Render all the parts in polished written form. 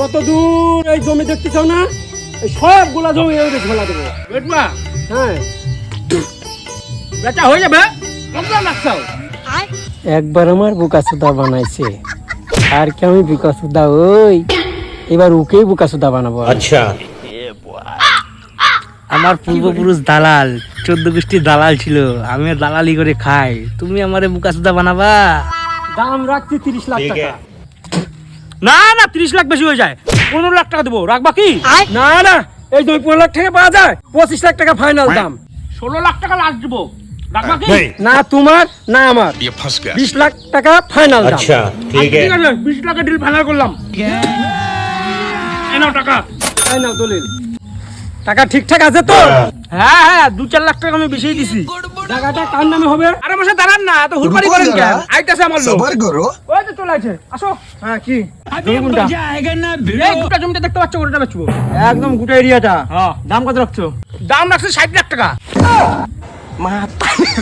যত দূর এই জমি দেখতেছ না, এই সবগুলা জমি এর ফেলা দেবো। বেটবা হ্যাঁ, বেচা হয়ে যাবে। কতটা লাগছাও? একবার আমার বোকাচোদা বানাইছে, আর কি আমি বোকাচোদা ওই এবার ওকেই বোকাচোদা বানাবো। আচ্ছা, আমার পূর্বপুরুষ দালাল, 14 গোষ্ঠীর দালাল ছিল, আমি দালালি করে খাই, তুমি আমারে বোকাচোদা বানাবা? দাম রাখছি 30 লাখ টাকা। না না, 30 লাখ বেশি হয়ে যায়। 15 লাখ টাকা দেবো, রাখবা কি? না না, এই জমি 15 লাখ টাকা পাওয়া যায়, 25 লাখ টাকা ফাইনাল দাম। 16 লাখ টাকা লাস্ট দেবো, রাখবা কি? না তোমার না আমার, 20 লাখ টাকা ফাইনাল দাম। अच्छा ठीक है। ঠিক আছে, 20 লাখের ডিল ফাইনাল করলাম। এই নাও টাকা। এই নাও দলিল। টাকা ঠিকঠাক আছে তো? হ্যাঁ হ্যাঁ, 2-4 লাখ টাকা আমি বেশি দিছি। টাকাটা কার নামে হবে? আরে বসে দাঁড়ান না, তো হুড়পাড়ি করেন কেন? আইতাছে আমার লোক। सबर करो। ওই তো চলে আসে, আসো। হ্যাঁ, কি জমি কোনটা? এই দুটা জমিটা দেখতে পাচ্ছ, ওটা বেচবো। একদম গোটা এরিয়াটা। হ্যাঁ, দাম কত রাখছো? দাম রাখছে 60 লাখ টাকা।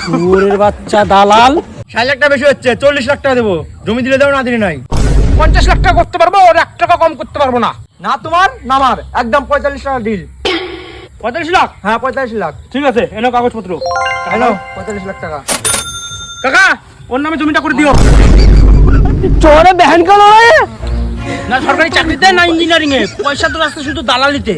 শুয়োরের বাচ্চা দালাল, 60 লাখ টাকা বেশি হচ্ছে, 40 লাখ টাকা দেবো। জমি দিলে দাও, না দিলে নাই। 50 লাখ টাকা করতে পারবো, ওর 1 টাকা কম করতে পারবো না। না তোমার না আমার, একদম 45 টাকা ডিল। 45 লাখ? হ্যাঁ 45 লাখ। ঠিক আছে, এনো কাগজপত্র। হ্যালো, 45 লাখ টাকা। কাকা, ওর নামে জমিটা করে দিও। চোরে বেহেন কালো না সরকারি চাকরিতে, না ইঞ্জিনিয়ারিং এ, পয়সা তো আসছে শুধু দালালিতে।